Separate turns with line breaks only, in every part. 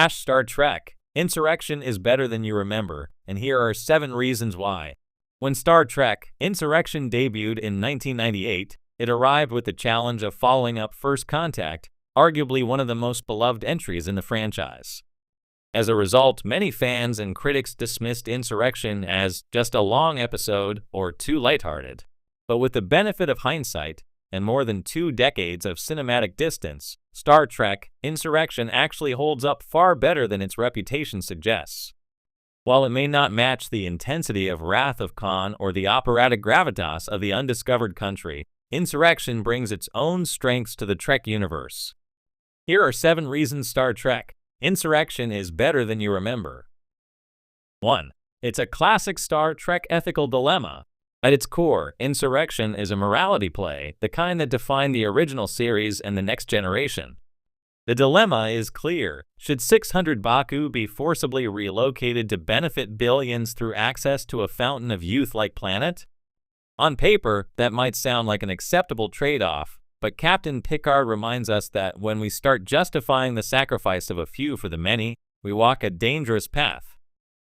Star Trek, Insurrection is better than you remember, and here are 7 reasons why. When Star Trek, Insurrection debuted in 1998, it arrived with the challenge of following up First Contact, arguably one of the most beloved entries in the franchise. As a result, many fans and critics dismissed Insurrection as just a long episode or too lighthearted. But with the benefit of hindsight, and more than 2 decades of cinematic distance, Star Trek, Insurrection actually holds up far better than its reputation suggests. While it may not match the intensity of Wrath of Khan or the operatic gravitas of The Undiscovered Country, Insurrection brings its own strengths to the Trek universe. Here are 7 reasons Star Trek, Insurrection is better than you remember. 1. It's a classic Star Trek ethical dilemma. At its core, Insurrection is a morality play, the kind that defined the original series and the next generation. The dilemma is clear. Should 600 Baku be forcibly relocated to benefit billions through access to a fountain of youth-like planet? On paper, that might sound like an acceptable trade-off, but Captain Picard reminds us that when we start justifying the sacrifice of a few for the many, we walk a dangerous path.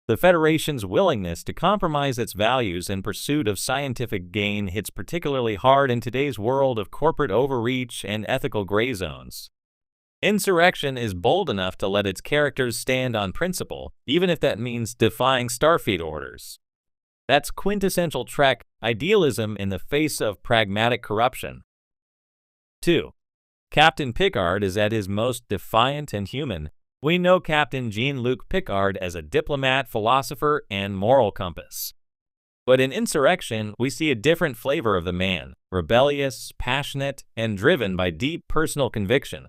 The Federation's willingness to compromise its values in pursuit of scientific gain hits particularly hard in today's world of corporate overreach and ethical gray zones. Insurrection is bold enough to let its characters stand on principle, even if that means defying Starfleet orders. That's quintessential Trek idealism in the face of pragmatic corruption. 2. Captain Picard is at his most defiant and human. We know Captain Jean-Luc Picard as a diplomat, philosopher, and moral compass. But in Insurrection, we see a different flavor of the man, rebellious, passionate, and driven by deep personal conviction.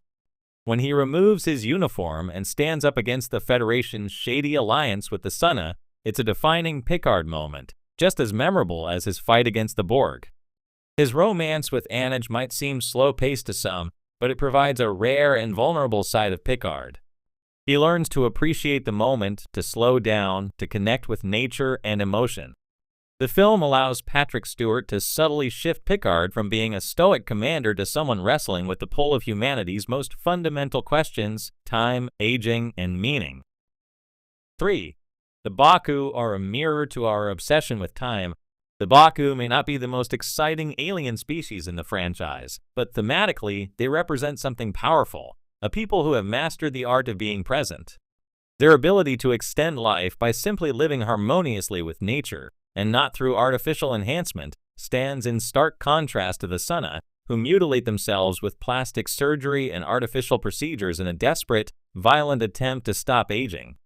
When he removes his uniform and stands up against the Federation's shady alliance with the Sunna, it's a defining Picard moment, just as memorable as his fight against the Borg. His romance with Anij might seem slow-paced to some, but it provides a rare and vulnerable side of Picard. He learns to appreciate the moment, to slow down, to connect with nature and emotion. The film allows Patrick Stewart to subtly shift Picard from being a stoic commander to someone wrestling with the pull of humanity's most fundamental questions: time, aging, and meaning. 3. The Baku are a mirror to our obsession with time. The Baku may not be the most exciting alien species in the franchise, but thematically, they represent something powerful. A people who have mastered the art of being present. Their ability to extend life by simply living harmoniously with nature, and not through artificial enhancement, stands in stark contrast to the Sunna, who mutilate themselves with plastic surgery and artificial procedures in a desperate, violent attempt to stop aging.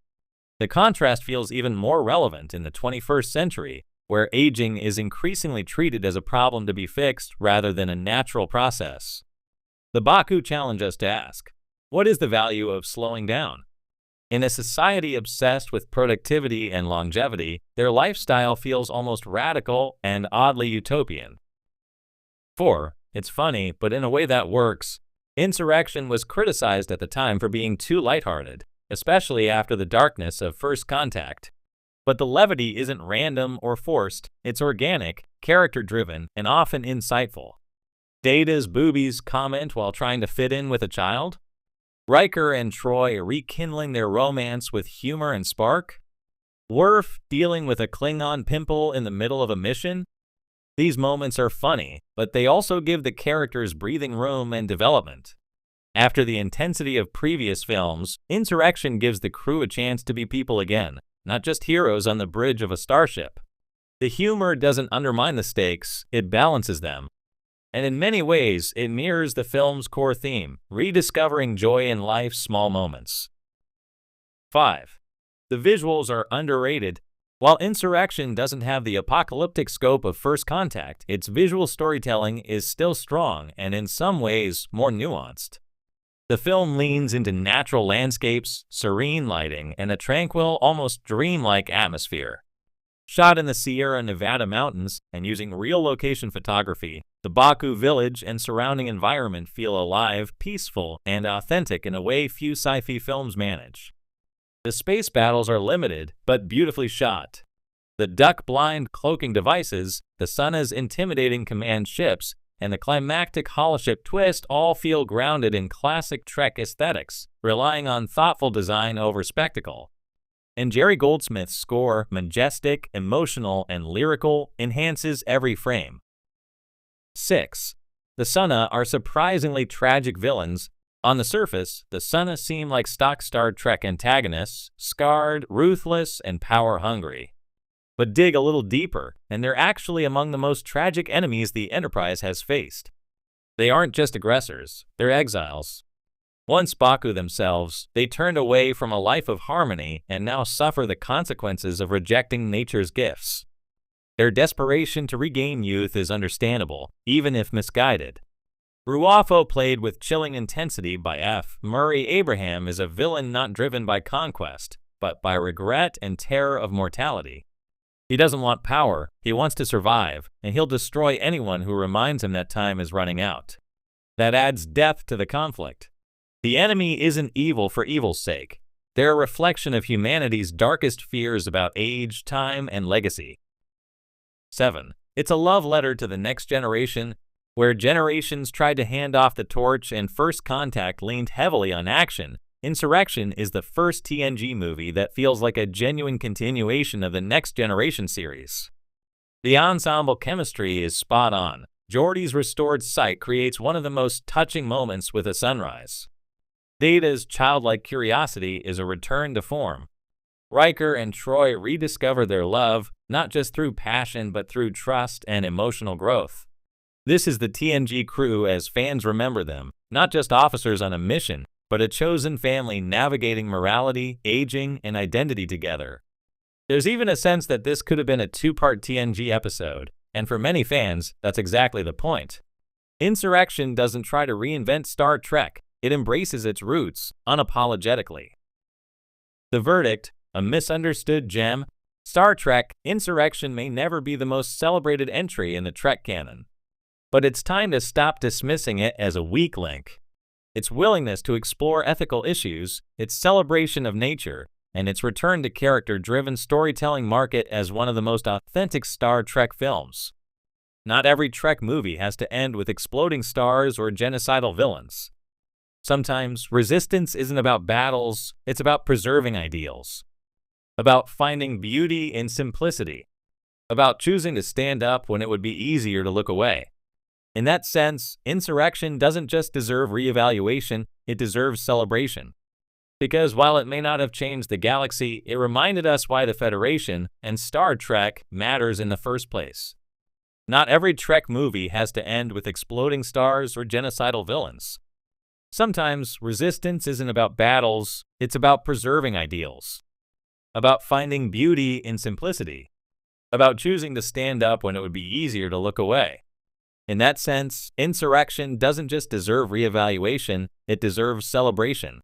The contrast feels even more relevant in the 21st century, where aging is increasingly treated as a problem to be fixed rather than a natural process. The Baku challenge us to ask, what is the value of slowing down? In a society obsessed with productivity and longevity, their lifestyle feels almost radical and oddly utopian. 4. It's funny, but in a way that works. Insurrection was criticized at the time for being too lighthearted, especially after the darkness of First Contact. But the levity isn't random or forced, it's organic, character-driven, and often insightful. Data's boobies comment while trying to fit in with a child? Riker and Troy rekindling their romance with humor and spark? Worf dealing with a Klingon pimple in the middle of a mission? These moments are funny, but they also give the characters breathing room and development. After the intensity of previous films, Insurrection gives the crew a chance to be people again, not just heroes on the bridge of a starship. The humor doesn't undermine the stakes, it balances them. And in many ways, it mirrors the film's core theme, rediscovering joy in life's small moments. 5. The visuals are underrated. While Insurrection doesn't have the apocalyptic scope of First Contact, its visual storytelling is still strong and in some ways more nuanced. The film leans into natural landscapes, serene lighting, and a tranquil, almost dreamlike atmosphere. Shot in the Sierra Nevada mountains and using real location photography, the Baku village and surrounding environment feel alive, peaceful, and authentic in a way few sci-fi films manage. The space battles are limited, but beautifully shot. The duck-blind cloaking devices, the Sunna's intimidating command ships, and the climactic holoship twist all feel grounded in classic Trek aesthetics, relying on thoughtful design over spectacle. And Jerry Goldsmith's score, majestic, emotional, and lyrical, enhances every frame. 6. The Sunna are surprisingly tragic villains. On the surface, the Sunna seem like stock Star Trek antagonists, scarred, ruthless, and power-hungry. But dig a little deeper, and they're actually among the most tragic enemies the Enterprise has faced. They aren't just aggressors, they're exiles. Once Baku themselves, they turned away from a life of harmony and now suffer the consequences of rejecting nature's gifts. Their desperation to regain youth is understandable, even if misguided. Ruafo, played with chilling intensity by F. Murray Abraham, is a villain not driven by conquest, but by regret and terror of mortality. He doesn't want power, he wants to survive, and he'll destroy anyone who reminds him that time is running out. That adds depth to the conflict. The enemy isn't evil for evil's sake. They're a reflection of humanity's darkest fears about age, time, and legacy. 7. It's a love letter to the next generation. Where Generations tried to hand off the torch and First Contact leaned heavily on action, Insurrection is the first TNG movie that feels like a genuine continuation of the Next Generation series. The ensemble chemistry is spot on. Geordi's restored sight creates one of the most touching moments with a sunrise. Data's childlike curiosity is a return to form. Riker and Troy rediscover their love, not just through passion but through trust and emotional growth. This is the TNG crew as fans remember them, not just officers on a mission, but a chosen family navigating morality, aging, and identity together. There's even a sense that this could have been a two-part TNG episode, and for many fans, that's exactly the point. Insurrection doesn't try to reinvent Star Trek, it embraces its roots, unapologetically. The verdict, a misunderstood gem. Star Trek: Insurrection may never be the most celebrated entry in the Trek canon. But it's time to stop dismissing it as a weak link. Its willingness to explore ethical issues, its celebration of nature, and its return to character-driven storytelling mark it as one of the most authentic Star Trek films. Not every Trek movie has to end with exploding stars or genocidal villains. Sometimes, resistance isn't about battles, it's about preserving ideals. About finding beauty in simplicity. About choosing to stand up when it would be easier to look away. In that sense, Insurrection doesn't just deserve reevaluation, it deserves celebration. Because while it may not have changed the galaxy, it reminded us why the Federation and Star Trek matters in the first place. Not every Trek movie has to end with exploding stars or genocidal villains. Sometimes, resistance isn't about battles, it's about preserving ideals. About finding beauty in simplicity. About choosing to stand up when it would be easier to look away. In that sense, Insurrection doesn't just deserve reevaluation, it deserves celebration.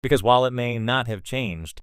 Because while it may not have changed,